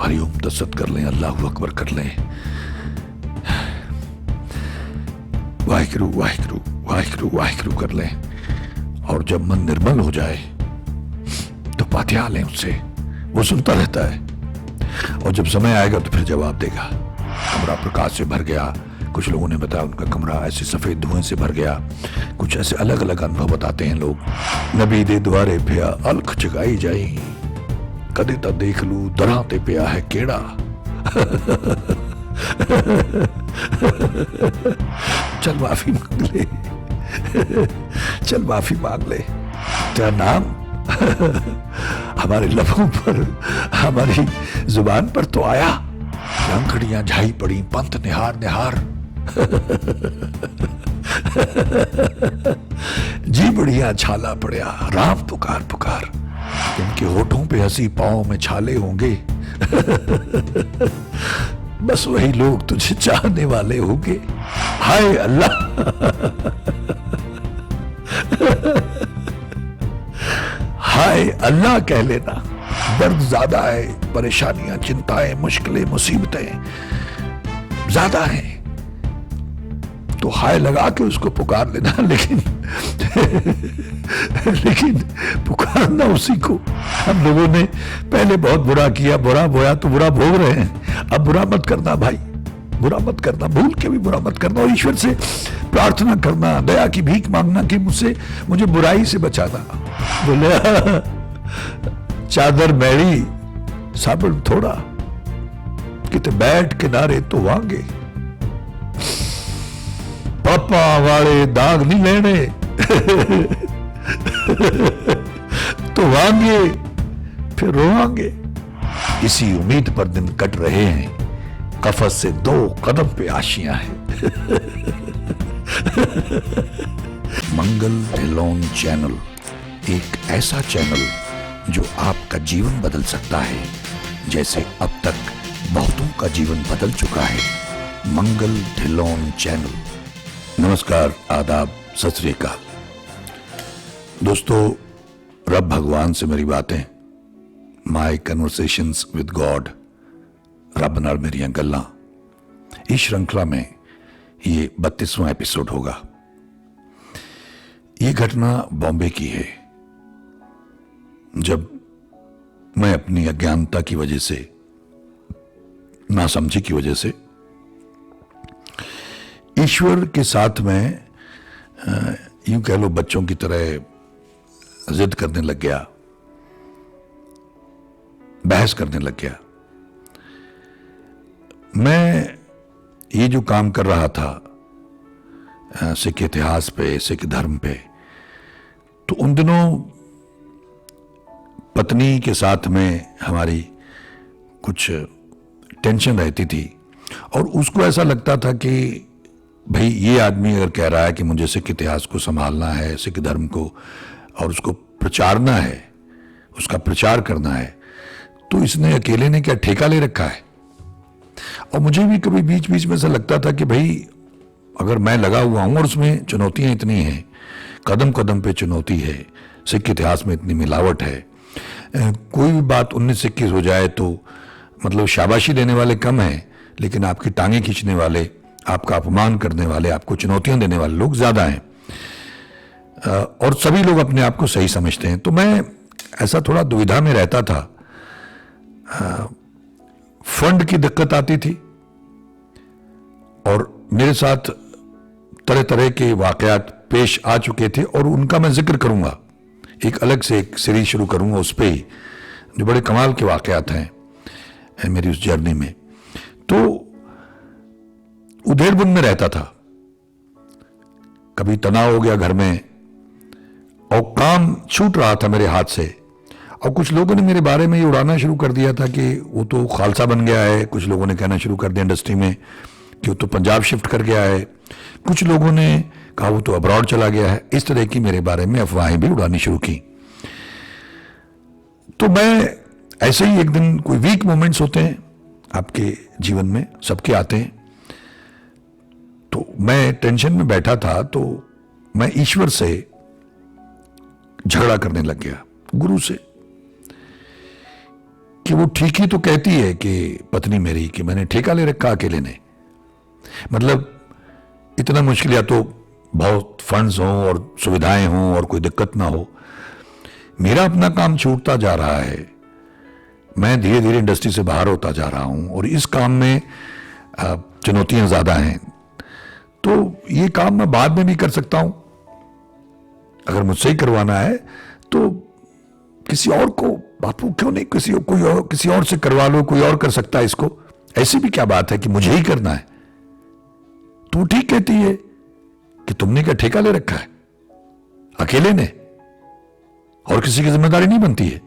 हरिओम दस्तत कर लें, अल्लाहु अकबर कर लें, वाहिगुरु वाहिगुरु वाहिगुरु वाहिगुरु कर लें, और जब मन निर्मल हो जाए तो फातिहा लें उससे, वो सुनता रहता है, और जब समय आएगा तो फिर जवाब देगा। कमरा प्रकाश से भर गया, कुछ लोगों ने बताया उनका कमरा ऐसे सफेद धुएं से भर गया, कुछ ऐसे अलग अलग अनुभव बताते हैं लोग। नबी दे द्वारे पिया अलख जगाई जाई, कदे ता देख लू दरां ते पिया है केड़ा। चल माफी मांग ले, चल माफी मांग ले, तेरा नाम हमारे लबों पर, हमारी जुबान पर तो आया, रंगड़ियां झाई पड़ी पंथ निहार निहार। जी बढ़िया छाला पड़या राम पुकार पुकार, इनके होठों पे हंसी पांव में छाले होंगे। बस वही लोग तुझे चाहने वाले होंगे। हाय अल्लाह, हाय अल्लाह कह लेना। दर्द ज्यादा है, परेशानियां चिंताएं मुश्किलें मुसीबतें ज्यादा हैं, तो हाय लगा के उसको पुकार लेना, लेकिन लेकिन पुकारना उसी को। हम लोगों ने पहले बहुत बुरा किया, बुरा बोया तो बुरा भोग रहे हैं। अब बुरा मत करना भाई, बुरा मत करना, भूल के भी बुरा मत करना, और ईश्वर से प्रार्थना करना, दया की भीख मांगना कि मुझे बुराई से बचाना। बोले चादर मैली साबुन थोड़ा, किते बैठ किनारे तो वांगे, पापा वाले दाग नहीं लेने तो वांगे फिर रोवांगे। इसी उम्मीद पर दिन कट रहे हैं, कफस से 2 कदम पे आशियां हैं। मंगल ढिल्लोन चैनल एक ऐसा चैनल जो आपका जीवन बदल सकता है, जैसे अब तक बहुतों का जीवन बदल चुका है। मंगल ढिल्लोन चैनल। नमस्कार, आदाब, सत श्री अकाल। दोस्तों, रब भगवान से मेरी बातें, माय कन्वर्सेशंस विद गॉड, रब नाल मेरियां गल्लां, इस श्रृंखला में ये 32वां एपिसोड होगा। ये घटना बॉम्बे की है, जब मैं अपनी अज्ञानता की वजह से, नासमझी की वजह से ईश्वर के साथ में यूं कह लो बच्चों की तरह जिद करने लग गया, बहस करने लग गया। मैं ये जो काम कर रहा था सिख इतिहास पे, सिख धर्म पे, तो उन दिनों पत्नी के साथ में हमारी कुछ टेंशन रहती थी, और उसको ऐसा लगता था कि भाई ये आदमी अगर कह रहा है कि मुझे सिख इतिहास को संभालना है, सिख धर्म को, और उसको प्रचारना है, उसका प्रचार करना है, तो इसने अकेले ने क्या ठेका ले रखा है। और मुझे भी कभी बीच बीच में ऐसा लगता था कि भाई अगर मैं लगा हुआ हूं और उसमें चुनौतियां इतनी हैं, कदम कदम पे चुनौती है, सिख इतिहास में इतनी मिलावट है, कोई भी बात 19-21 हो जाए तो मतलब शाबाशी देने वाले कम हैं, लेकिन आपकी टांगें खींचने वाले, आपका अपमान करने वाले, आपको चुनौतियां देने वाले लोग ज्यादा हैं, और सभी लोग अपने आप को सही समझते हैं। तो मैं ऐसा थोड़ा दुविधा में रहता था। फंड की दिक्कत आती थी, और मेरे साथ तरह तरह के वाकयात पेश आ चुके थे, और उनका मैं जिक्र करूंगा, एक अलग से एक सीरीज शुरू करूंगा उस पे ही, जो बड़े कमाल के वाकयात हैं मेरी उस जर्नी में। तो उधेड़बुन में रहता था, कभी तनाव हो गया घर में, और काम छूट रहा था मेरे हाथ से, और कुछ लोगों ने मेरे बारे में ये उड़ाना शुरू कर दिया था कि वो तो खालसा बन गया है, कुछ लोगों ने कहना शुरू कर दिया इंडस्ट्री में कि वो तो पंजाब शिफ्ट कर गया है, कुछ लोगों ने कहा वो तो अब्रॉड चला गया है। इस तरह की मेरे बारे में अफवाहें भी उड़ानी शुरू की। तो मैं ऐसे ही एक दिन, कोई वीक मोमेंट्स होते हैं आपके जीवन में, सबके आते हैं, तो मैं टेंशन में बैठा था, तो मैं ईश्वर से झगड़ा करने लग गया, गुरु से, कि वो ठीक ही तो कहती है कि पत्नी मेरी कि मैंने ठेका ले रखा अकेले ने। मतलब इतना मुश्किल, या तो बहुत फंड्स हों और सुविधाएं हों और कोई दिक्कत ना हो, मेरा अपना काम छूटता जा रहा है, मैं धीरे धीरे इंडस्ट्री से बाहर होता जा रहा हूं और इस काम में चुनौतियां ज्यादा हैं, तो ये काम मैं बाद में भी कर सकता हूं। अगर मुझसे ही करवाना है तो किसी और को, बापू क्यों नहीं किसी और से करवा लो, कोई और कर सकता है इसको, ऐसी भी क्या बात है कि मुझे ही करना है। तो ठीक कहती है कि तुमने क्या ठेका ले रखा है अकेले ने और किसी की जिम्मेदारी नहीं बनती है।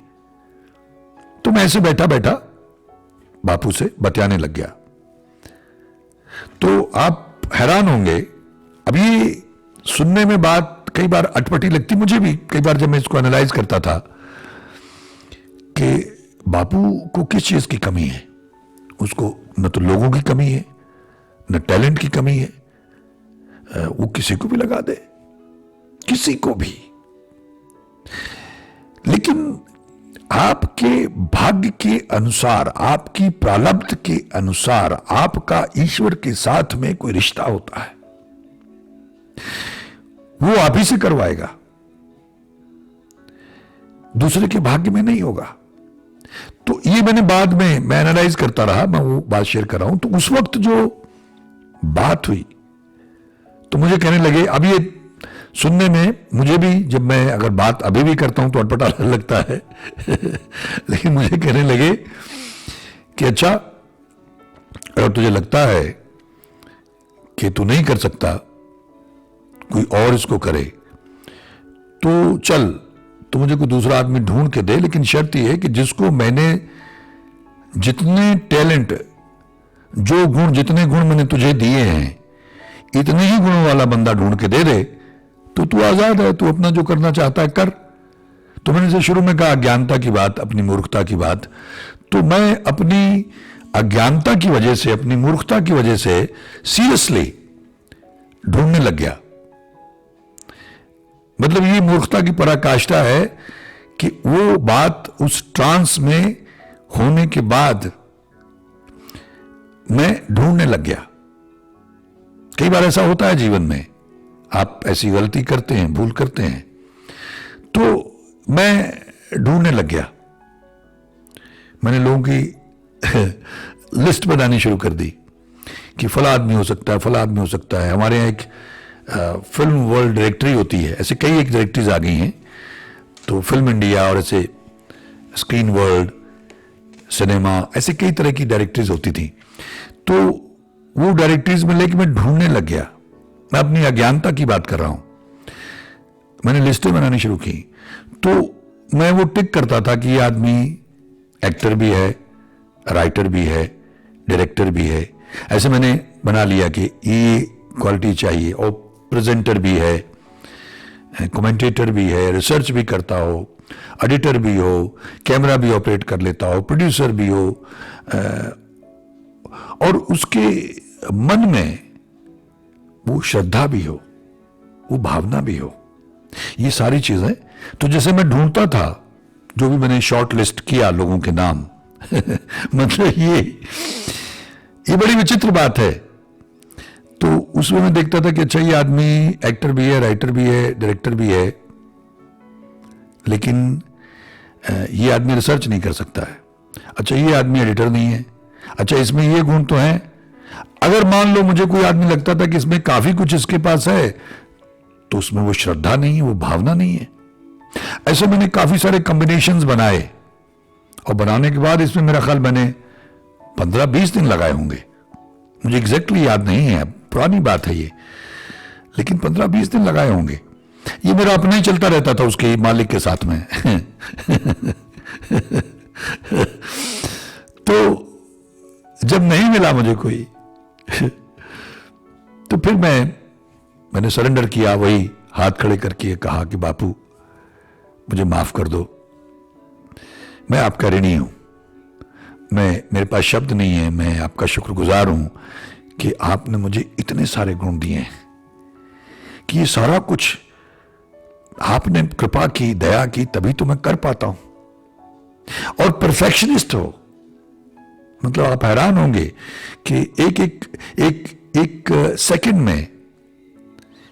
तो मैं ऐसे बैठा बैठा बापू से बतियाने लग गया। तो आप हैरान होंगे, अब ये सुनने में बात कई बार अटपटी लगती मुझे भी, कई बार जब मैं इसको एनालाइज करता था कि बापू को किस चीज की कमी है। उसको न तो लोगों की कमी है, न टैलेंट की कमी है, वो किसी को भी लगा दे, किसी को भी। लेकिन आपके भाग्य के अनुसार, आपकी प्रारब्ध के अनुसार आपका ईश्वर के साथ में कोई रिश्ता होता है, वो आप ही से करवाएगा, दूसरे के भाग्य में नहीं होगा। तो ये मैंने बाद में मैं एनालाइज करता रहा, मैं वो बात शेयर कर रहा हूं। तो उस वक्त जो बात हुई तो मुझे कहने लगे, अब ये सुनने में मुझे भी, जब मैं अगर बात अभी भी करता हूं तो अटपटा लगता है लेकिन मुझे कहने लगे कि अच्छा, अगर तुझे लगता है कि तू नहीं कर सकता, कोई और इसको करे, तो चल, तो मुझे कोई दूसरा आदमी ढूंढ के दे, लेकिन शर्त यह है कि जिसको मैंने जितने टैलेंट, जो गुण, जितने गुण मैंने तुझे दिए हैं, इतने ही गुणों वाला बंदा ढूंढ के दे दे, तो तू आजाद है, तू अपना जो करना चाहता है कर। तो मैंने से शुरू में कहा अज्ञानता की बात, अपनी मूर्खता की बात, तो मैं अपनी अज्ञानता की वजह से, अपनी मूर्खता की वजह से सीरियसली ढूंढने लग गया। मतलब ये मूर्खता की पराकाष्ठा है कि वो बात उस ट्रांस में होने के बाद मैं ढूंढने लग गया। कई बार ऐसा होता है जीवन में, आप ऐसी गलती करते हैं, भूल करते हैं, तो मैं ढूंढने लग गया। मैंने लोगों की लिस्ट बनानी शुरू कर दी कि फला आदमी हो सकता है, फला आदमी हो सकता है। हमारे यहाँ एक फिल्म वर्ल्ड डायरेक्टरी होती है, ऐसे कई एक डायरेक्टरीज आ गई हैं, तो फिल्म इंडिया और ऐसे स्क्रीन वर्ल्ड, सिनेमा, ऐसे कई तरह की डायरेक्टरीज होती थी। तो वो डायरेक्टरीज में लेके मैं ढूंढने लग गया। मैं अपनी अज्ञानता की बात कर रहा हूं। मैंने लिस्टें बनानी शुरू की, तो मैं वो टिक करता था कि ये आदमी एक्टर भी है, राइटर भी है, डायरेक्टर भी है। ऐसे मैंने बना लिया कि ये क्वालिटी चाहिए, और प्रेजेंटर भी है, कमेंटेटर भी है, रिसर्च भी करता हो, एडिटर भी हो, कैमरा भी ऑपरेट कर लेता हो, प्रोड्यूसर भी हो, और उसके मन में वो श्रद्धा भी हो, वो भावना भी हो, ये सारी चीजें। तो जैसे मैं ढूंढता था, जो भी मैंने शॉर्ट लिस्ट किया लोगों के नाम मतलब ये बड़ी विचित्र बात है। तो उसमें मैं देखता था कि अच्छा, ये आदमी एक्टर भी है, राइटर भी है, डायरेक्टर भी है, लेकिन ये आदमी रिसर्च नहीं कर सकता है। अच्छा, ये आदमी एडिटर नहीं है। अच्छा, इसमें ये गुण तो हैं। अगर मान लो मुझे कोई आदमी लगता था कि इसमें काफी कुछ इसके पास है, तो उसमें वो श्रद्धा नहीं है, वो भावना नहीं है। ऐसे मैंने काफी सारे कॉम्बिनेशंस बनाए, और बनाने के बाद इसमें मेरा ख्याल मैंने 15-20 दिन लगाए होंगे। मुझे एग्जैक्टली याद नहीं है, पुरानी बात है ये, लेकिन 15-20 दिन लगाए होंगे। ये मेरा अपना ही चलता रहता था उसके मालिक के साथ में तो जब नहीं मिला मुझे कोई तो फिर मैंने सरेंडर किया, वही हाथ खड़े करके कहा कि बापू मुझे माफ कर दो, मैं आपका ऋणी हूं, मेरे पास शब्द नहीं है, मैं आपका शुक्रगुजार हूं कि आपने मुझे इतने सारे गुण दिए हैं, कि ये सारा कुछ आपने कृपा की, दया की, तभी तो मैं कर पाता हूं। और परफेक्शनिस्ट हो, मतलब आप हैरान होंगे कि एक एक एक एक सेकंड में,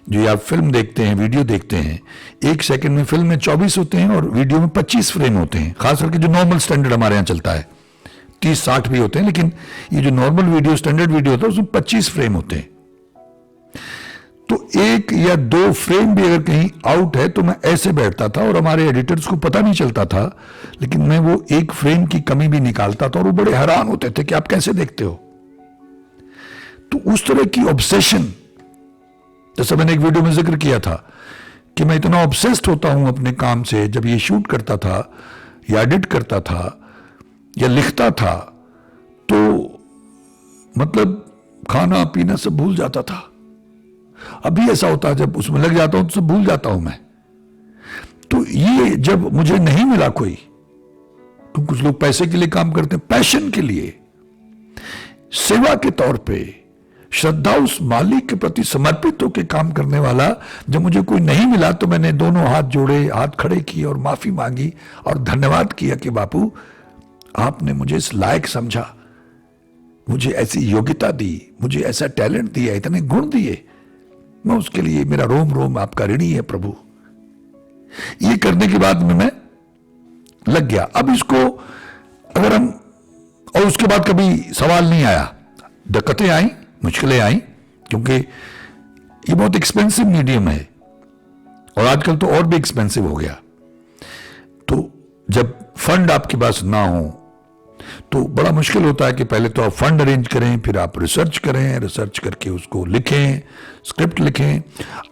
जो आप फिल्म देखते हैं, वीडियो देखते हैं, एक सेकंड में फिल्म में 24 होते हैं और वीडियो में 25 फ्रेम होते हैं। खास करके जो नॉर्मल स्टैंडर्ड हमारे यहाँ चलता है 30-60 भी होते हैं, लेकिन ये जो नॉर्मल वीडियो, स्टैंडर्ड वीडियो होता है उसमें 25 फ्रेम होते हैं। तो एक या दो फ्रेम भी अगर कहीं आउट है तो मैं ऐसे बैठता था और हमारे एडिटर्स को पता नहीं चलता था, लेकिन मैं वो एक फ्रेम की कमी भी निकालता था और वो बड़े हैरान होते थे कि आप कैसे देखते हो। तो उस तरह की ऑब्सेशन, जैसा मैंने एक वीडियो में जिक्र किया था कि मैं इतना ऑब्सेस्ड होता हूं अपने काम से, जब ये शूट करता था या एडिट करता था या लिखता था तो मतलब खाना पीना सब भूल जाता था। अभी ऐसा होता है जब उसमें लग जाता हूं तो सब भूल जाता हूं मैं। तो ये जब मुझे नहीं मिला कोई, तो कुछ लोग पैसे के लिए काम करते हैं, पैशन के लिए, सेवा के तौर पे, श्रद्धा उस मालिक के प्रति समर्पित होकर काम करने वाला, जब मुझे कोई नहीं मिला तो मैंने दोनों हाथ जोड़े, हाथ खड़े किए और माफी मांगी और धन्यवाद किया कि बापू आपने मुझे इस लायक समझा, मुझे ऐसी योग्यता दी, मुझे ऐसा टैलेंट दिया, इतने गुण दिए, मैं उसके लिए मेरा रोम रोम आपका ऋणी है प्रभु। ये करने के बाद में मैं लग गया। अब इसको अगर हम, और उसके बाद कभी सवाल नहीं आया, दिक्कतें आई, मुश्किलें आई, क्योंकि ये बहुत एक्सपेंसिव मीडियम है और आजकल तो और भी एक्सपेंसिव हो गया। तो जब फंड आपके पास ना हो तो बड़ा मुश्किल होता है कि पहले तो आप फंड अरेंज करें, फिर आप रिसर्च करें, रिसर्च करके उसको लिखें, स्क्रिप्ट लिखें।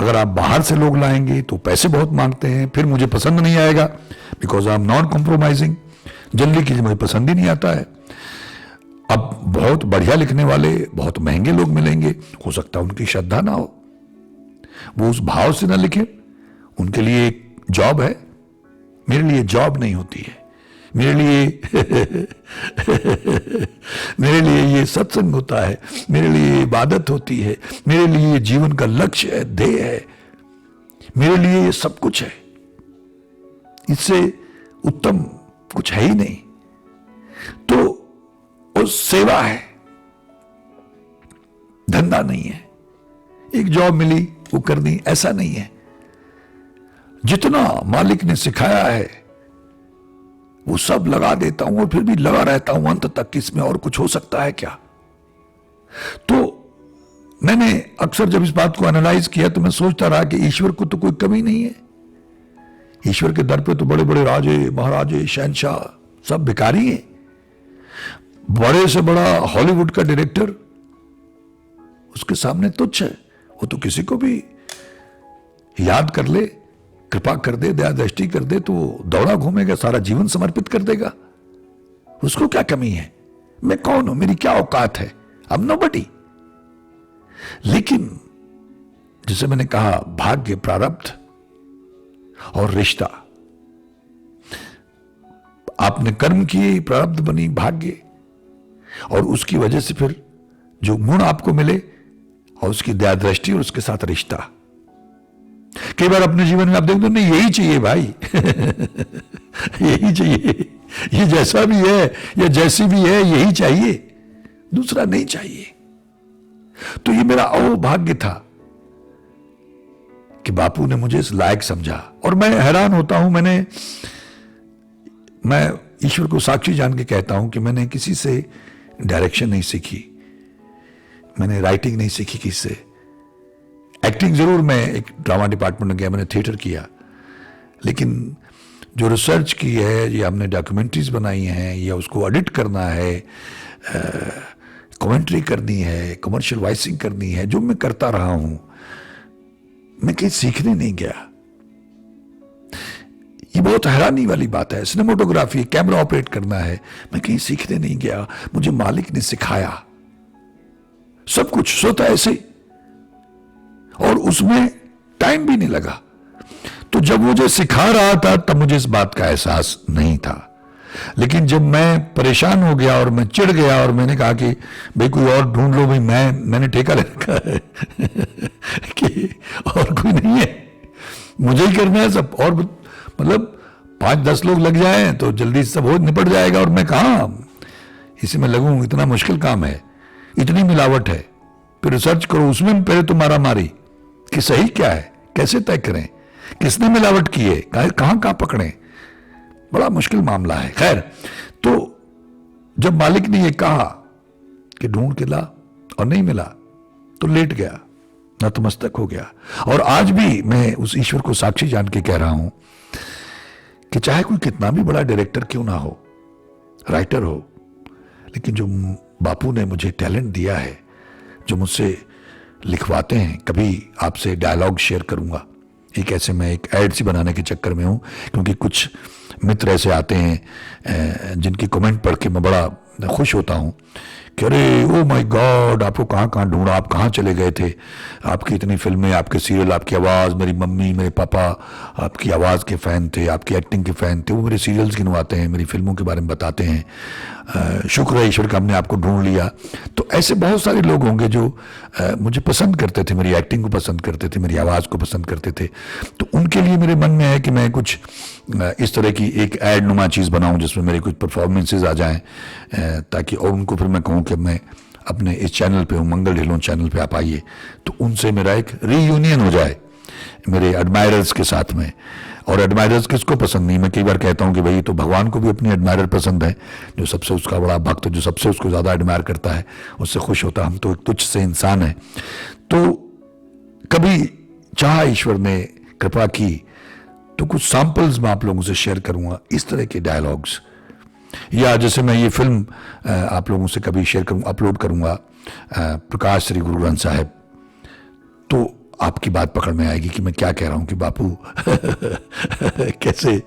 अगर आप बाहर से लोग लाएंगे तो पैसे बहुत मांगते हैं, फिर मुझे पसंद नहीं आएगा, because I am not compromising. जल्दी की मुझे पसंद ही नहीं आता है। अब बहुत बढ़िया लिखने वाले बहुत महंगे लोग मिलेंगे, हो सकता है उनकी श्रद्धा ना हो, वो उस भाव से ना लिखे, उनके लिए एक जॉब है, मेरे लिए जॉब नहीं होती है। मेरे लिए मेरे लिए ये सत्संग होता है, मेरे लिए इबादत होती है, मेरे लिए ये जीवन का लक्ष्य है, ध्येय है, मेरे लिए ये सब कुछ है। इससे उत्तम कुछ है ही नहीं। तो वो सेवा है, धंधा नहीं है। एक जॉब मिली वो करनी, ऐसा नहीं है। जितना मालिक ने सिखाया है वो सब लगा देता हूं और फिर भी लगा रहता हूं अंत तक कि इसमें और कुछ हो सकता है क्या। तो मैंने अक्सर जब इस बात को एनालाइज किया तो मैं सोचता रहा कि ईश्वर को तो कोई कमी नहीं है। ईश्वर के दर पे तो बड़े बड़े राजे, महाराजे, शहंशाह सब भिखारी हैं। बड़े से बड़ा हॉलीवुड का डायरेक्टर उसके सामने तुच्छ है। वो तो किसी को भी याद कर ले, कृपा कर दे, दया दृष्टि कर दे तो दौड़ा घूमेगा, सारा जीवन समर्पित कर देगा। उसको क्या कमी है? मैं कौन हूं? मेरी क्या औकात है? अब नोबडी। लेकिन जैसे मैंने कहा, भाग्य, प्रारब्ध और रिश्ता, आपने कर्म किए, प्रारब्ध बनी भाग्य, और उसकी वजह से फिर जो गुण आपको मिले और उसकी दया दृष्टि और उसके साथ रिश्ता। कई बार अपने जीवन में आप देखते हो, नहीं यही चाहिए भाई यही चाहिए, ये जैसा भी है या जैसी भी है यही चाहिए, दूसरा नहीं चाहिए। तो ये मेरा अहोभाग्य था कि बापू ने मुझे इस लायक समझा। और मैं हैरान होता हूं, मैं ईश्वर को साक्षी जान के कहता हूं कि मैंने किसी से डायरेक्शन नहीं सीखी, मैंने राइटिंग नहीं सीखी किसी से। एक्टिंग जरूर, मैं एक ड्रामा डिपार्टमेंट में गया, मैंने थिएटर किया, लेकिन जो रिसर्च की है या हमने डॉक्यूमेंट्रीज बनाई हैं या उसको एडिट करना है, कमेंट्री करनी है, कमर्शियल वॉइसिंग करनी है, जो मैं करता रहा हूं, मैं कहीं सीखने नहीं गया। ये बहुत हैरानी वाली बात है। सिनेमेटोग्राफी, कैमरा ऑपरेट करना है, मैं कहीं सीखने नहीं गया, मुझे मालिक ने सिखाया सब कुछ स्वतः ऐसे, और उसमें टाइम भी नहीं लगा। तो जब मुझे सिखा रहा था तब मुझे इस बात का एहसास नहीं था, लेकिन जब मैं परेशान हो गया और मैं चिढ़ गया और मैंने कहा कि भाई कोई और ढूंढ लो, भाई मैंने ठेका ले रखा है कि और कोई नहीं है, मुझे ही करना है सब, और मतलब 5-10 लोग लग जाएं तो जल्दी सब हो निपट जाएगा, और मैं कहा इसी में लगूं, इतना मुश्किल काम है, इतनी मिलावट है, फिर रिसर्च करो, उसमें पहले तो मारा मारी कि सही क्या है, कैसे तय करें, किसने मिलावट की है, कहां कहां पकड़ें, बड़ा मुश्किल मामला है। खैर, तो जब मालिक ने यह कहा कि ढूंढ के ला और नहीं मिला तो लेट गया, नतमस्तक हो गया। और आज भी मैं उस ईश्वर को साक्षी जान के कह रहा हूं कि चाहे कोई कितना भी बड़ा डायरेक्टर क्यों ना हो, राइटर हो, लेकिन जो बापू ने मुझे टैलेंट दिया है, जो मुझसे लिखवाते हैं, कभी आपसे डायलॉग शेयर करूंगा, एक ऐसे मैं एक एड सी बनाने के चक्कर में हूं, क्योंकि कुछ मित्र ऐसे आते हैं जिनकी कमेंट पढ़ के मैं बड़ा खुश होता हूं कि अरे ओ माय गॉड, आपको कहाँ कहाँ ढूंढा, आप कहाँ चले गए थे, आपकी इतनी फिल्में, आपके सीरियल, आपकी आवाज़, मेरी मम्मी मेरे पापा आपकी आवाज़ के फ़ैन थे, आपकी एक्टिंग के फ़ैन थे, वो मेरे सीरियल्स गिनवाते हैं, मेरी फिल्मों के बारे में बताते हैं, शुक्र है ईश्वर का हमने आपको ढूंढ लिया। तो ऐसे बहुत सारे लोग होंगे जो मुझे पसंद करते थे, मेरी एक्टिंग को पसंद करते थे, मेरी आवाज़ को पसंद करते थे। तो उनके लिए मेरे मन में है कि मैं कुछ इस तरह की एक एड नुमा चीज़ बनाऊं जिसमें मेरे कुछ परफॉर्मेंसेज आ जाएं, ताकि और उनको फिर मैं कहूं कि मैं अपने इस चैनल पे हूं, मंगल ढिल्लों चैनल पे आप आइए, तो उनसे मेरा एक रीयूनियन हो जाए मेरे एडमायरर्स के साथ में। और एडमायरर्स किसको पसंद नहीं, मैं कई बार कहता हूं कि भाई तो भगवान को भी अपनी एडमायरर पसंद है, जो सबसे उसका बड़ा भक्त, जो सबसे उसको ज़्यादा एडमायर करता है, उससे खुश होता है। हम तो एक तुच्छ से इंसान हैं। तो कभी चाहा ईश्वर ने, कृपा की, तो कुछ सैंपल्स मैं आप लोगों से शेयर करूंगा, इस तरह के डायलॉग्स, या जैसे मैं ये फिल्म आप लोगों से कभी शेयर करूंगा, अपलोड करूंगा, प्रकाश श्री गुरु ग्रंथ साहिब, तो आपकी बात पकड़ में आएगी कि मैं क्या कह रहा हूं कि बापू कैसे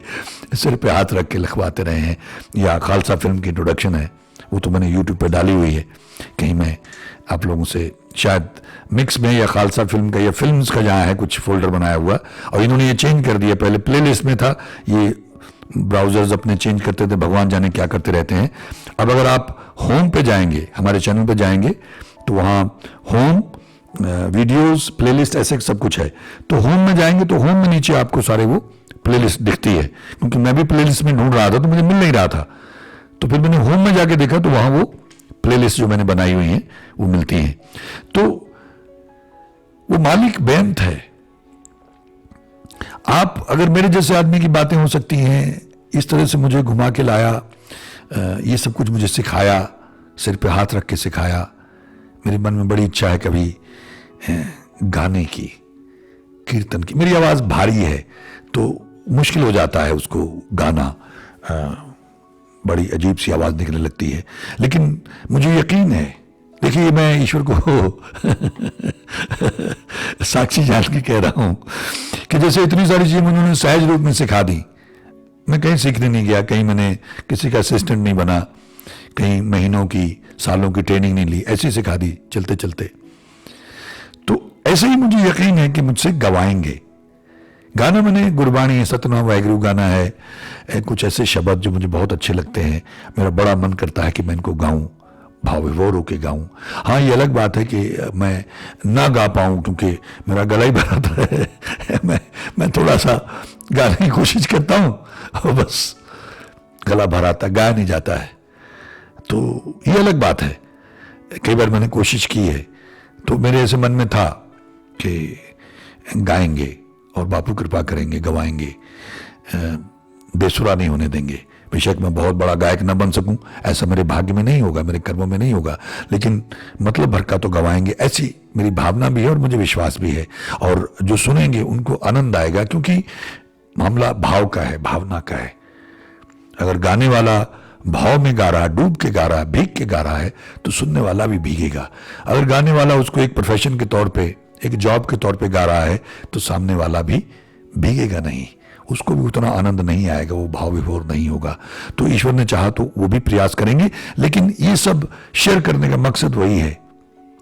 सिर पे हाथ रख के लिखवाते रहे हैं। या खालसा फिल्म की इंट्रोडक्शन है, वो तो मैंने यूट्यूब पे डाली हुई है, कहीं मैं आप लोगों से शायद मिक्स में, या खालसा फिल्म का या फिल्म्स का जहाँ है कुछ फोल्डर बनाया हुआ, और इन्होंने ये चेंज कर दिया, पहले प्लेलिस्ट में था, ये ब्राउजर्स अपने चेंज करते थे, भगवान जाने क्या करते रहते हैं। अब अगर आप होम पे जाएंगे, हमारे चैनल पे जाएंगे, तो वहाँ होम, वीडियोस, प्लेलिस्ट, ऐसे सब कुछ है। तो होम में जाएंगे तो होम में नीचे आपको सारे वो प्लेलिस्ट दिखती है, क्योंकि मैं भी प्लेलिस्ट में ढूंढ रहा था तो मुझे मिल नहीं रहा था, तो फिर मैंने होम में जाके देखा तो वहाँ वो प्लेलिस्ट जो मैंने बनाई हुई हैं वो मिलती हैं। तो वो मालिक बेअंत है। आप अगर मेरे जैसे आदमी की बातें हो सकती हैं, इस तरह से मुझे घुमा के लाया, ये सब कुछ मुझे सिखाया, सिर पे हाथ रख के सिखाया। मेरे मन में बड़ी इच्छा है कभी गाने की, कीर्तन की। मेरी आवाज़ भारी है तो मुश्किल हो जाता है उसको गाना, बड़ी अजीब सी आवाज़ निकलने लगती है, लेकिन मुझे यकीन है, देखिए मैं ईश्वर को साक्षी जान के कह रहा हूं कि जैसे इतनी सारी चीजें उन्होंने सहज रूप में सिखा दी। मैं कहीं सीखने नहीं गया, कहीं मैंने किसी का असिस्टेंट नहीं बना, कहीं महीनों की, सालों की ट्रेनिंग नहीं ली, ऐसी सिखा दी चलते चलते। तो ऐसे ही मुझे यकीन है कि मुझसे गवाएंगे। गाना मैंने गुरबाणी, सतनाम वाहिगुरू गाना है, कुछ ऐसे शब्द जो मुझे बहुत अच्छे लगते हैं, मेरा बड़ा मन करता है कि मैं इनको गाऊं, भाव विभोर होकर गाऊं। हाँ, ये अलग बात है कि मैं ना गा पाऊं क्योंकि मेरा गला ही भरा है। मैं थोड़ा सा गाने की कोशिश करता हूं और बस गला भराता, गाया नहीं जाता है। तो ये अलग बात है। कई बार मैंने कोशिश की है, तो मेरे ऐसे मन में था कि गाएंगे और बापू कृपा करेंगे, गवाएंगे, बेसुरा नहीं होने देंगे। बेशक मैं बहुत बड़ा गायक न बन सकूं, ऐसा मेरे भाग्य में नहीं होगा, मेरे कर्मों में नहीं होगा, लेकिन मतलब भर का तो गवाएंगे, ऐसी मेरी भावना भी है और मुझे विश्वास भी है। और जो सुनेंगे उनको आनंद आएगा, क्योंकि मामला भाव का है, भावना का है। अगर गाने वाला भाव में गा रहा, डूब के गा रहा, भीग के गा रहा है, तो सुनने वाला भी भीगेगा। अगर गाने वाला उसको एक प्रोफेशन के तौर पे, एक जॉब के तौर पे गा रहा है, तो सामने वाला भी भीगेगा नहीं, उसको भी उतना आनंद नहीं आएगा, वो भाव विभोर नहीं होगा। तो ईश्वर ने चाहा तो वो भी प्रयास करेंगे, लेकिन ये सब शेयर करने का मकसद वही है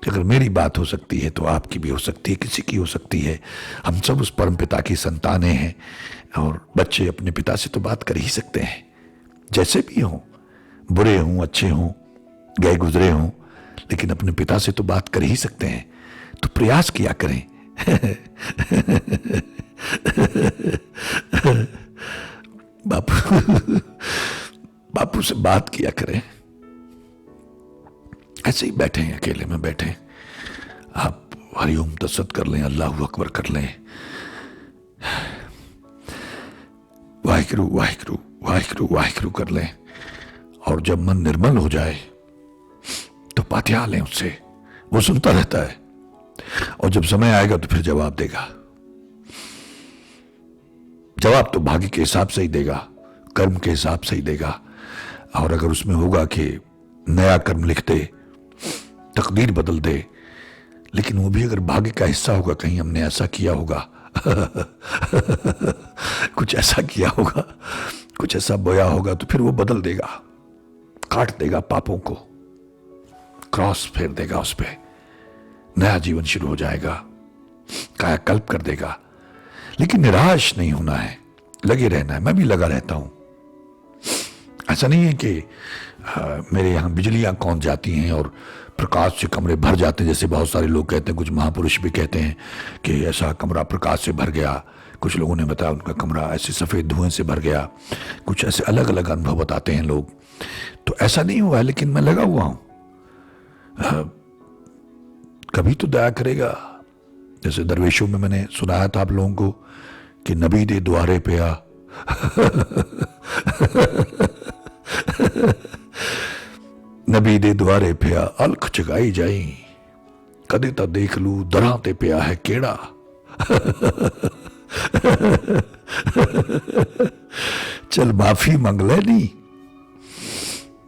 कि अगर मेरी बात हो सकती है तो आपकी भी हो सकती है, किसी की हो सकती है। हम सब उस परम पिता की संतानें हैं, और बच्चे अपने पिता से तो बात कर ही सकते हैं, जैसे भी हों, बुरे हों, अच्छे हों, गए गुजरे हों, लेकिन अपने पिता से तो बात कर ही सकते हैं। तो प्रयास किया करें। बापू से बात किया करें, ऐसे ही बैठे हैं, अकेले में बैठे, आप हरिओम तसद कर लें, अल्लाह अकबर कर लें, वाहिगुरु वाहिगुरु वाहिगुरु वाहिगुरु कर लें, और जब मन निर्मल हो जाए तो पातिया लें उससे, वो सुनता रहता है, और जब समय आएगा तो फिर जवाब देगा। जवाब तो भाग्य के हिसाब से ही देगा, कर्म के हिसाब से ही देगा, और अगर उसमें होगा कि नया कर्म लिख दे, तकदीर बदल दे, लेकिन वो भी अगर भाग्य का हिस्सा होगा, कहीं हमने ऐसा किया होगा कुछ ऐसा किया होगा, कुछ ऐसा बोया होगा, तो फिर वो बदल देगा, काट देगा पापों को, क्रॉस फेर देगा उस पे, नया जीवन शुरू हो जाएगा, कायाकल्प कर देगा। लेकिन निराश नहीं होना है, लगे रहना है। मैं भी लगा रहता हूं। ऐसा नहीं है कि मेरे यहां बिजलियां कौन जाती हैं और प्रकाश से कमरे भर जाते हैं, जैसे बहुत सारे लोग कहते हैं, कुछ महापुरुष भी कहते हैं कि ऐसा कमरा प्रकाश से भर गया। कुछ लोगों ने बताया उनका कमरा ऐसे सफ़ेद धुएं से भर गया, कुछ ऐसे अलग अलग अनुभव बताते हैं लोग। तो ऐसा नहीं हुआ है, लेकिन मैं लगा हुआ हूं। कभी तो दया करेगा। जैसे दरवेशों में मैंने सुनाया था आप लोगों को कि नबी दे द्वारे पे आ नबी दे द्वारे पे आ, अलख जगाई जाई, कदे ता देख लू दरां ते पिया है केड़ा चल माफी मंग ले नी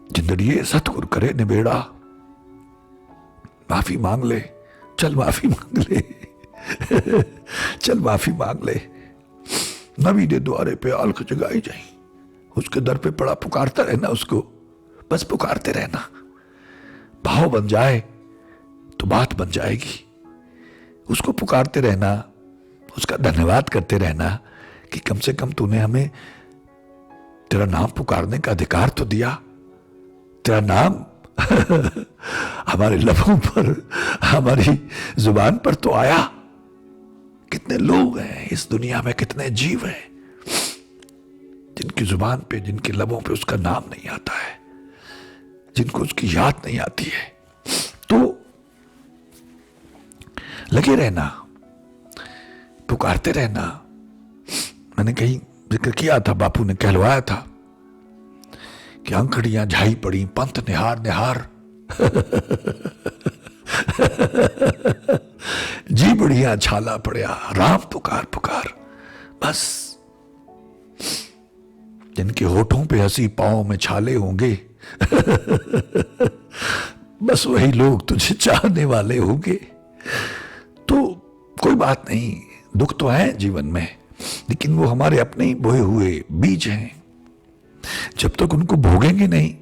जिंदड़िए, सतगुर करे निबेड़ा। माफी मांग ले, चल माफी मांग ले चल माफी मांग ले। नबी दे द्वारे पे अलख जगाई जाई, उसके दर पे पड़ा पुकारता रहना, उसको बस पुकारते रहना। भाव बन जाए तो बात बन जाएगी। उसको पुकारते रहना, उसका धन्यवाद करते रहना कि कम से कम तूने हमें तेरा नाम पुकारने का अधिकार तो दिया। तेरा नाम हमारे लबों पर, हमारी जुबान पर तो आया। कितने लोग हैं इस दुनिया में, कितने जीव हैं जिनकी जुबान पे, जिनके लबों पे उसका नाम नहीं आता है, जिनको उसकी याद नहीं आती है। तो लगे रहना, पुकारते रहना। मैंने कहीं जिक्र किया था, बापू ने कहलवाया था कि अंखड़ियां झाई पड़ी, पंथ निहार निहार जी बढ़िया छाला पड़िया, राम पुकार पुकार। बस जिनके होठों पे हंसी, पांव में छाले होंगे बस वही लोग तुझे चाहने वाले होंगे। तो कोई बात नहीं, दुख तो है जीवन में, लेकिन वो हमारे अपने ही बोए हुए बीज हैं। जब तक उनको भोगेंगे नहीं,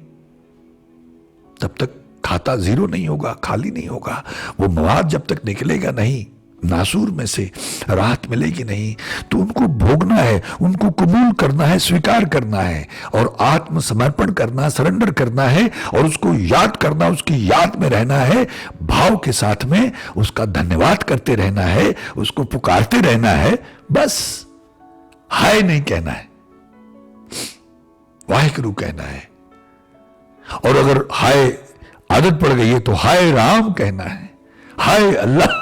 तब तक खाता जीरो नहीं होगा, खाली नहीं होगा। वो मवाद जब तक निकलेगा नहीं नासूर में से, राहत मिलेगी नहीं, तो उनको भोगना है, उनको कबूल करना है, स्वीकार करना है, और आत्मसमर्पण करना, सरेंडर करना है, और उसको याद करना, उसकी याद में रहना है, भाव के साथ में उसका धन्यवाद करते रहना है, उसको पुकारते रहना है। बस हाय नहीं कहना है, वाहिगुरु कहना है। और अगर हाय आदत पड़ गई है तो हाय राम कहना है, हाय अल्लाह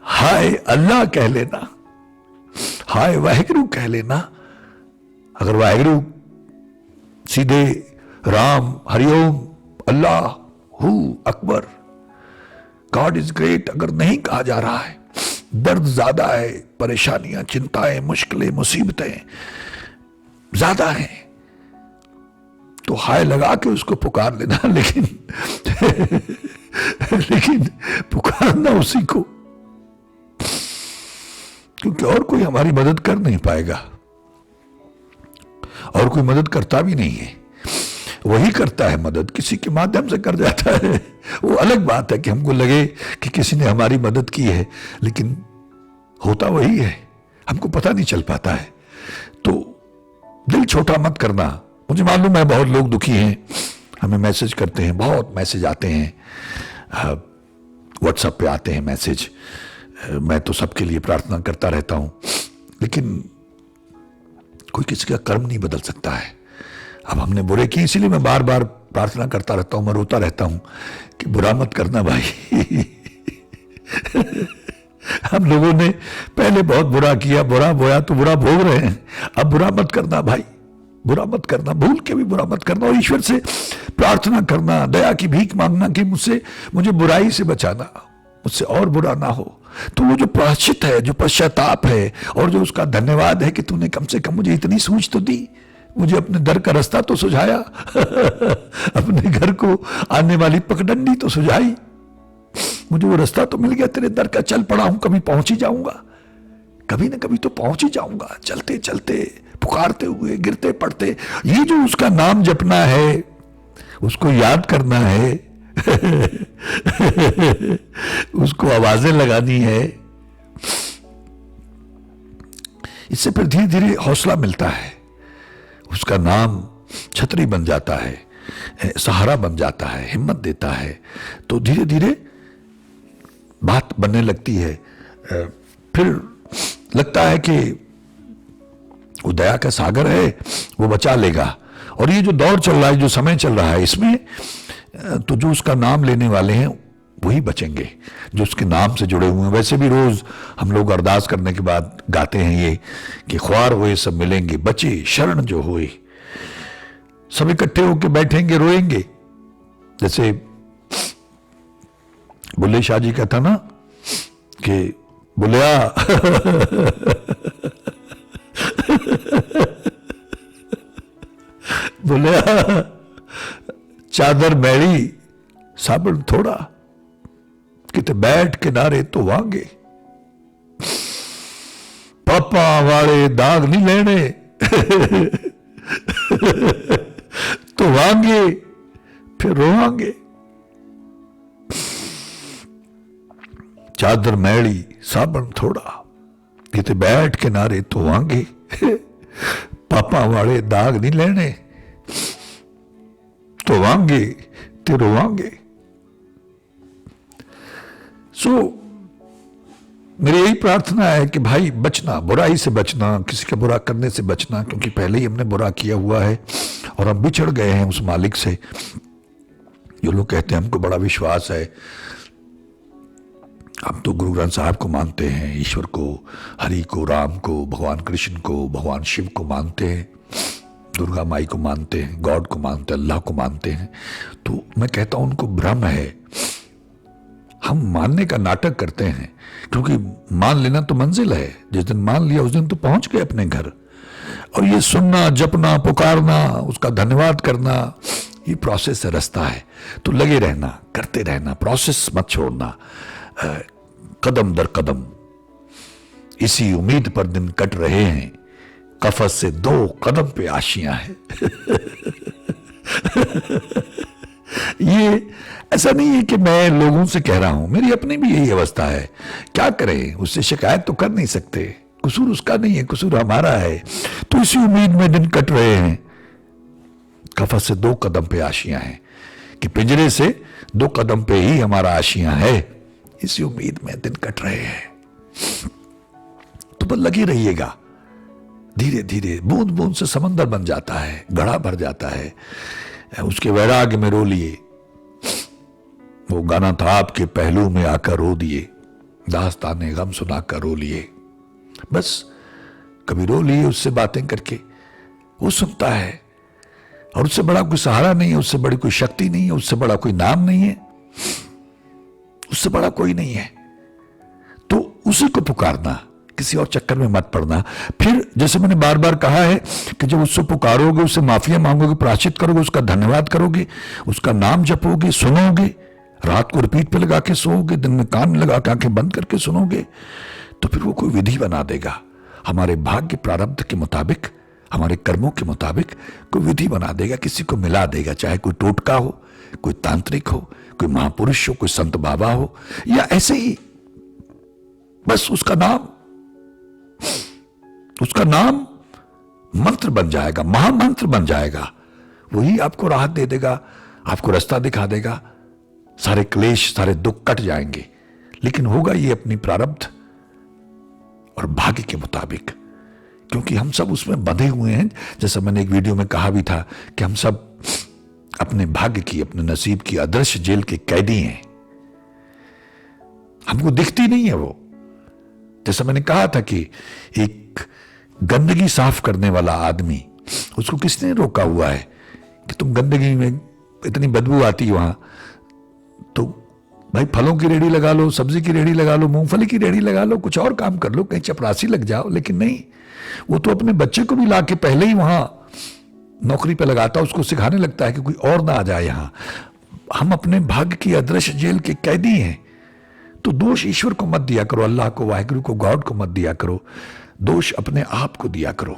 हाय अल्लाह कह लेना, हाय वाहिगुरु कह लेना। अगर वाहिगुरु सीधे राम, हरिओम, अल्लाह हु अकबर, गॉड इज ग्रेट अगर नहीं कहा जा रहा है, दर्द ज्यादा है, परेशानियां, चिंताएं, मुश्किलें, मुसीबतें ज्यादा हैं, तो हाय लगा के उसको पुकार लेना। लेकिन लेकिन पुकारना उसी को, क्योंकि और कोई हमारी मदद कर नहीं पाएगा, और कोई मदद करता भी नहीं है। वही करता है मदद, किसी के माध्यम से कर जाता है। वो अलग बात है कि हमको लगे कि किसी ने हमारी मदद की है, लेकिन होता वही है, हमको पता नहीं चल पाता है। तो दिल छोटा मत करना। मुझे मालूम है बहुत लोग दुखी हैं, हमें मैसेज करते हैं, बहुत मैसेज आते हैं, व्हाट्सएप पे आते हैं मैसेज। मैं तो सबके लिए प्रार्थना करता रहता हूं, लेकिन कोई किसी का कर्म नहीं बदल सकता है। अब हमने बुरे किए, इसीलिए मैं बार बार प्रार्थना करता रहता हूं, मैं रोता रहता हूं कि बुरा मत करना भाई। हम लोगों ने पहले बहुत बुरा किया, बुरा बोया तो बुरा भोग रहे हैं, अब बुरा मत करना भाई, बुरा मत करना, भूल के भी बुरा मत करना। और ईश्वर से प्रार्थना करना, दया की भीख मांगना कि मुझे बुराई से बचाना, मुझसे और बुरा ना हो। तो वो जो प्रायश्चित है, जो पश्चाताप है, और जो उसका धन्यवाद है कि तूने कम से कम मुझे इतनी सूझ तो दी, मुझे अपने दर का रास्ता तो सुझाया, अपने घर को आने वाली पगडंडी तो सुझाई, मुझे वो रास्ता तो मिल गया, तेरे दर का चल पड़ा हूं, कभी पहुंच ही जाऊंगा, कभी ना कभी तो पहुंच ही जाऊंगा। चलते चलते, पुकारते हुए, गिरते पड़ते, ये जो उसका नाम जपना है, उसको याद करना है, उसको आवाजें लगानी है, इससे फिर धीरे धीरे हौसला मिलता है। उसका नाम छतरी बन जाता है, सहारा बन जाता है, हिम्मत देता है। तो धीरे धीरे बात बनने लगती है। फिर लगता है कि वो दया का सागर है, वो बचा लेगा। और ये जो दौर चल रहा है, जो समय चल रहा है, इसमें तो जो उसका नाम लेने वाले हैं वही बचेंगे, जो उसके नाम से जुड़े हुए हैं। वैसे भी रोज हम लोग अरदास करने के बाद गाते हैं ये कि ख्वार हुए सब मिलेंगे, बचे शरण जो हुए, सब इकट्ठे होके बैठेंगे, रोएंगे। जैसे बुल्ले शाह जी का था ना कि बुलिया बुलिया चादर मैली साबण थोड़ा, किते बैठ किनारे तो वांगे, पापा वाले दाग नहीं लेने तो वांगे फिर रोवांगे। चादर मैली साबण थोड़ा, किते बैठ किनारे तो वांगे, पापा वाले दाग नहीं लेने तो वांगे ते रोवांगे। मेरी यही प्रार्थना है कि भाई बचना, बुराई से बचना, किसी का बुरा करने से बचना, क्योंकि पहले ही हमने बुरा किया हुआ है और हम बिछड़ गए हैं उस मालिक से। जो लोग कहते हैं हमको बड़ा विश्वास है, हम तो गुरु ग्रंथ साहब को मानते हैं, ईश्वर को, हरि को, राम को, भगवान कृष्ण को, भगवान शिव को मानते हैं, दुर्गा माई को मानते हैं, गॉड को मानते हैं, अल्लाह को मानते हैं। तो मैं कहता हूं उनको भ्रम है, हम मानने का नाटक करते हैं, क्योंकि मान लेना तो मंजिल है, जिस दिन मान लिया उस दिन तो पहुंच गए अपने घर। और ये सुनना, जपना, पुकारना, उसका धन्यवाद करना, ये प्रोसेस है, रास्ता है। तो लगे रहना, करते रहना, प्रोसेस मत छोड़ना, कदम दर कदम इसी उम्मीद पर दिन कट रहे हैं, कफस से 2 कदम पे आशियां हैं। ये ऐसा नहीं है कि मैं लोगों से कह रहा हूं, मेरी अपनी भी यही अवस्था है। क्या करें, उससे शिकायत तो कर नहीं सकते, कसूर उसका नहीं है, कसूर हमारा है। तो इसी उम्मीद में दिन कट रहे हैं, कफस से 2 कदम पे आशियां हैं, कि पिंजरे से 2 कदम पे ही हमारा आशियां है। इसी उम्मीद में दिन कट रहे हैं। तो बस लगे रहिएगा, धीरे धीरे बूंद बूंद से समंदर बन जाता है, घड़ा भर जाता है। उसके वैराग्य में रो लिए, वो गाना था, आपके पहलू में आकर रो दिए, दास्ताने गम सुनाकर रो लिए। बस कभी रो लिए उससे बातें करके, वो सुनता है। और उससे बड़ा कोई सहारा नहीं है, उससे बड़ी कोई शक्ति नहीं है, उससे बड़ा कोई नाम नहीं है, उससे बड़ा कोई नहीं है। तो उसी को पुकारना, किसी और चक्कर में मत पड़ना। फिर जैसे मैंने बार बार कहा है कि जब उससे पुकारोगे, उससे माफिया मांगोगे, प्रायश्चित करोगे, उसका धन्यवाद करोगे, उसका नाम जपोगे, सुनोगे, रात को रिपीट पे लगा के सोओगे, दिन में कान लगा के आंखें बंद करके सुनोगे, तो फिर वो कोई विधि बना देगा। हमारे भाग्य प्रारब्ध के मुताबिक, हमारे कर्मों के मुताबिक कोई विधि बना देगा, किसी को मिला देगा, चाहे कोई टोटका हो, कोई तांत्रिक हो, कोई महापुरुष हो, कोई संत बाबा हो, या ऐसे ही बस उसका नाम मंत्र बन जाएगा, महामंत्र बन जाएगा। वही आपको राहत दे देगा, आपको रास्ता दिखा देगा, सारे क्लेश, सारे दुख कट जाएंगे। लेकिन होगा ये अपनी प्रारब्ध और भाग्य के मुताबिक। क्योंकि हम सब उसमें बंधे हुए हैं। जैसा मैंने एक वीडियो में कहा भी था कि हम सब अपने भाग्य की, अपने नसीब की अदृश्य जेल के कैदी हैं। हमको दिखती नहीं है वो। जैसा मैंने कहा था कि एक गंदगी साफ करने वाला आदमी, उसको किसने रोका हुआ है कि तुम गंदगी में, इतनी बदबू आती है वहां, तो भाई फलों की रेहड़ी लगा लो, सब्जी की रेहड़ी लगा लो, मूंगफली की रेहड़ी लगा लो, कुछ और काम कर लो, कहीं चपरासी लग जाओ। लेकिन नहीं, वो तो अपने बच्चे को भी लाके पहले ही वहां नौकरी पे लगाता, उसको सिखाने लगता है कि कोई और ना आ जाए यहां। हम अपने भाग्य की अदृश्य जेल के कैदी हैं। तो दोष ईश्वर को मत दिया करो, अल्लाह को, वाहिगुरु को, गॉड को मत दिया करो। दोष अपने आप को दिया करो,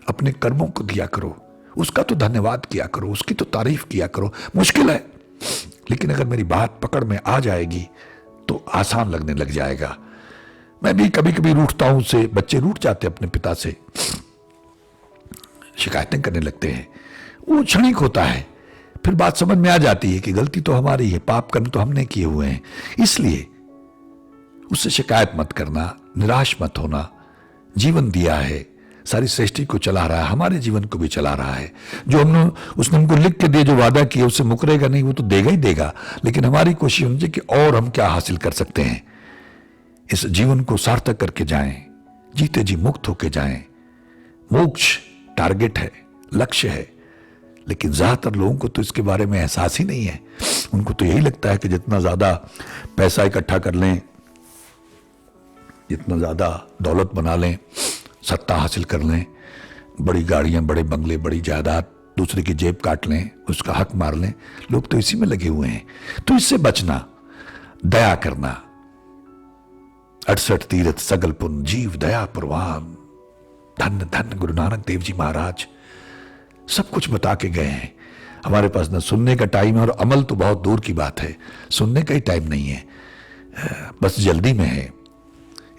अपने कर्मों को दिया करो, उसका तो धन्यवाद किया करो, उसकी तो तारीफ किया करो। मुश्किल है, लेकिन अगर मेरी बात पकड़ में आ जाएगी तो आसान लगने लग जाएगा। मैं भी कभी कभी रूठता हूं उससे, बच्चे रूठ जाते अपने पिता से, शिकायतें करने लगते हैं, वो क्षणिक होता है। फिर बात समझ में आ जाती है कि गलती तो हमारी है, पाप कर्म तो हमने किए हुए हैं। इसलिए उससे शिकायत मत करना, निराश मत होना। जीवन दिया है, सारी सृष्टि को चला रहा है, हमारे जीवन को भी चला रहा है। जो उसने हमको लिख के दिए, जो वादा किया, उससे मुकरेगा नहीं, वो तो देगा ही देगा। लेकिन हमारी कोशिश होनी चाहिए कि और हम क्या हासिल कर सकते हैं। इस जीवन को सार्थक करके जाएं, जीते जी मुक्त होके जाएं। मोक्ष टारगेट है, लक्ष्य है, लेकिन ज्यादातर लोगों को तो इसके बारे में एहसास ही नहीं है। उनको तो यही लगता है कि जितना ज्यादा पैसा इकट्ठा कर लें, जितना ज्यादा दौलत बना लें, सत्ता हासिल कर लें, बड़ी गाड़ियां, बड़े बंगले, बड़ी जायदाद, दूसरे की जेब काट लें, उसका हक मार लें, लोग तो इसी में लगे हुए हैं। तो इससे बचना, दया करना। 68 तीर्थ सगल पुन जीव दया प्रवान। धन्य धन्य गुरु नानक देव जी महाराज सब कुछ बता के गए हैं। हमारे पास न सुनने का टाइम है, और अमल तो बहुत दूर की बात है, सुनने का ही टाइम नहीं है, बस जल्दी में है।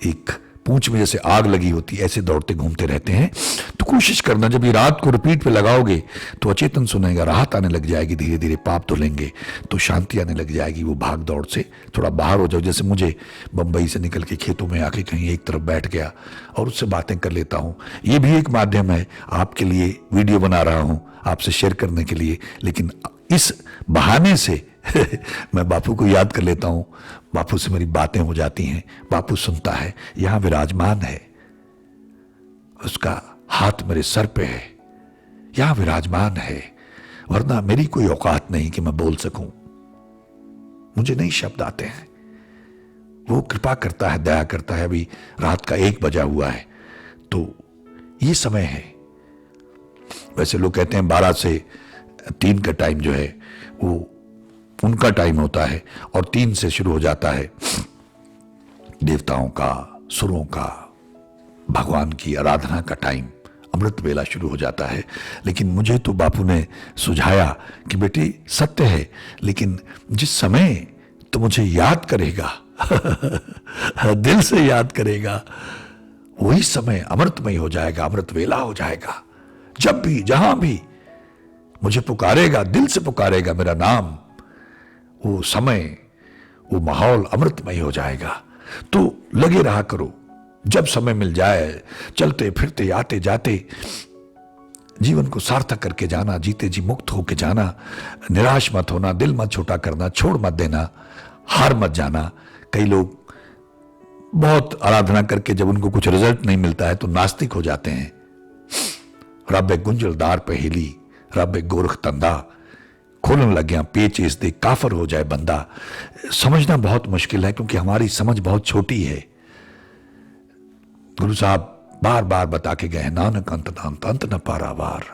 एक पूंछ में जैसे आग लगी होती, ऐसे दौड़ते घूमते रहते हैं। तो कोशिश करना, जब ये रात को रिपीट पे लगाओगे तो अचेतन सुनेगा, राहत आने लग जाएगी, धीरे धीरे पाप धुलेंगे तो शांति आने लग जाएगी। वो भाग दौड़ से थोड़ा बाहर हो जाओ। जैसे मुझे बंबई से निकल के खेतों में आके कहीं एक तरफ बैठ गया और उससे बातें कर लेता हूँ। ये भी एक माध्यम है, आपके लिए वीडियो बना रहा हूँ, आपसे शेयर करने के लिए। लेकिन इस बहाने से मैं बापू को याद कर लेता हूं, बापू से मेरी बातें हो जाती हैं, बापू सुनता है, यहां विराजमान है, उसका हाथ मेरे सर पे है, यहां विराजमान है। वरना मेरी कोई औकात नहीं कि मैं बोल सकूं, मुझे नहीं शब्द आते हैं। वो कृपा करता है, दया करता है। अभी रात का 1 बजा हुआ है, तो ये समय है। वैसे लोग कहते हैं 12 से 3 का टाइम जो है वो उनका टाइम होता है, और 3 से शुरू हो जाता है देवताओं का, सुरों का, भगवान की आराधना का टाइम, अमृत वेला शुरू हो जाता है। लेकिन मुझे तो बापू ने सुझाया कि बेटी सत्य है, लेकिन जिस समय तो मुझे याद करेगा दिल से याद करेगा, वही समय अमृतमय हो जाएगा, अमृत वेला हो जाएगा। जब भी, जहां भी मुझे पुकारेगा, दिल से पुकारेगा मेरा नाम, वो समय, वो माहौल अमृतमय हो जाएगा। तो लगे रहा करो, जब समय मिल जाए, चलते फिरते, आते जाते, जीवन को सार्थक करके जाना, जीते जी मुक्त होके जाना। निराश मत होना, दिल मत छोटा करना, छोड़ मत देना, हार मत जाना। कई लोग बहुत आराधना करके जब उनको कुछ रिजल्ट नहीं मिलता है तो नास्तिक हो जाते हैं। रब गुंजलदार पहेली, रब गोरख तंदा, खोलन लग गया पेच इस दे, काफर हो जाए बंदा। समझना बहुत मुश्किल है, क्योंकि हमारी समझ बहुत छोटी है। गुरु साहब बार बार बता के गए, नानक अंत दांत अंत न पारावार,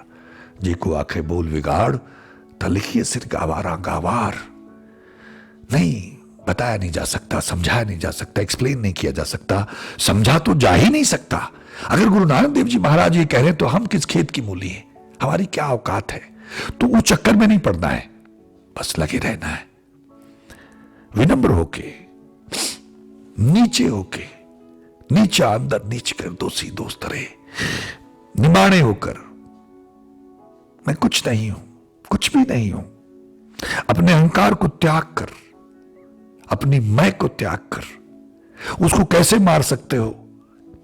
जी को आंखें बोल बिगाड़ त लिखिए सिर गावारा गावार। नहीं बताया नहीं जा सकता, समझाया नहीं जा सकता, एक्सप्लेन नहीं किया जा सकता, समझा तो जा ही नहीं सकता। अगर गुरु नानक देव जी महाराज ये कह रहे तो हम किस खेत की मूली है, हमारी क्या औकात है। तो उस चक्कर में नहीं पड़ना है, बस लगे रहना है, विनम्र होके, नीचे होके, नीचा अंदर नीच कर दोषी दोस्त रहे, निमाणे होकर मैं कुछ नहीं हूं, कुछ भी नहीं हूं। अपने अहंकार को त्याग कर, अपनी मैं को त्याग कर। उसको कैसे मार सकते हो?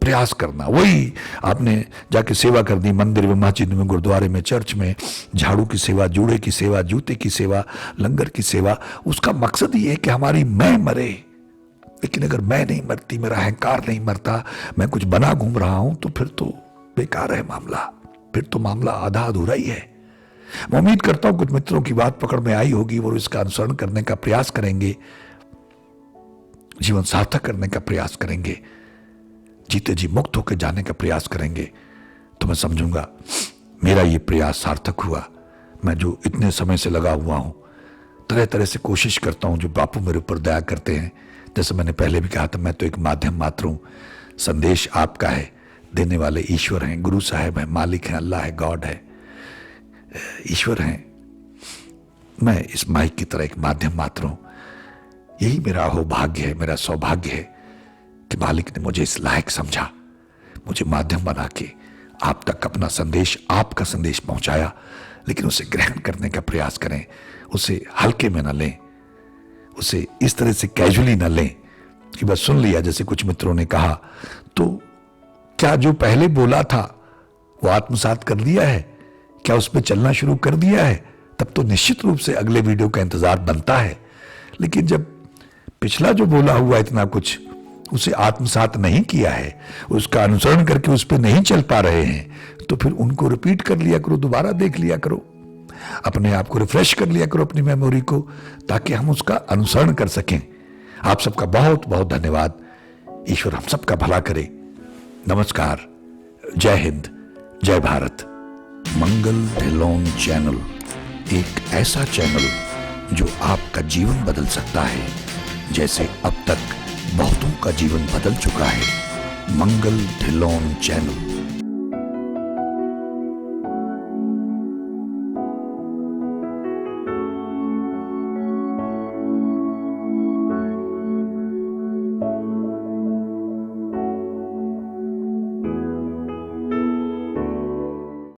प्रयास करना, वही आपने जाके सेवा कर दी मंदिर में, मस्जिद में, गुरुद्वारे में, चर्च में, झाड़ू की सेवा, जूड़े की सेवा, जूते की सेवा, लंगर की सेवा, उसका मकसद ये है कि हमारी मैं मरे। लेकिन अगर मैं नहीं मरती, मेरा अहंकार नहीं मरता, मैं कुछ बना घूम रहा हूं, तो फिर तो बेकार है मामला, फिर तो मामला आधा अधूरा ही है। मैं उम्मीद करता हूं कुछ मित्रों की बात पकड़ में आई होगी, वो इसका अनुसरण करने का प्रयास करेंगे, जीवन सार्थक करने का प्रयास करेंगे, जीते जी मुक्त होकर जाने का प्रयास करेंगे, तो मैं समझूंगा मेरा ये प्रयास सार्थक हुआ। मैं जो इतने समय से लगा हुआ हूं, तरह तरह से कोशिश करता हूं, जो बापू मेरे ऊपर दया करते हैं। जैसे मैंने पहले भी कहा था, मैं तो एक माध्यम मात्र हूं, संदेश आपका है, देने वाले ईश्वर हैं, गुरु साहब हैं, मालिक हैं, अल्लाह है, गॉड है, ईश्वर हैं। मैं इस माइक की तरह एक माध्यम मात्र हूं। यही मेरा अहोभाग्य है, मेरा सौभाग्य है कि मालिक ने मुझे इस लायक समझा, मुझे माध्यम बना के आप तक अपना संदेश, आपका संदेश पहुंचाया। लेकिन उसे ग्रहण करने का प्रयास करें, उसे हल्के में न लें, उसे इस तरह से कैजुअली न लें कि बस सुन लिया, जैसे कुछ मित्रों ने कहा। तो क्या जो पहले बोला था वो आत्मसात कर लिया है? क्या उस पर चलना शुरू कर दिया है? तब तो निश्चित रूप से अगले वीडियो का इंतजार बनता है। लेकिन जब पिछला जो बोला हुआ इतना कुछ, उसे आत्मसात नहीं किया है, उसका अनुसरण करके उस पर नहीं चल पा रहे हैं, तो फिर उनको रिपीट कर लिया करो, दोबारा देख लिया करो, अपने आप को रिफ्रेश कर लिया करो, अपनी मेमोरी को, ताकि हम उसका अनुसरण कर सकें। आप सबका बहुत बहुत धन्यवाद। ईश्वर हम सबका भला करे। नमस्कार, जय हिंद, जय भारत। मंगल ढिल्लोन चैनल एक ऐसा चैनल जो आपका जीवन बदल सकता है, जैसे अब तक बहुतों का जीवन बदल चुका है। मंगल ढिल्लोन चैनल।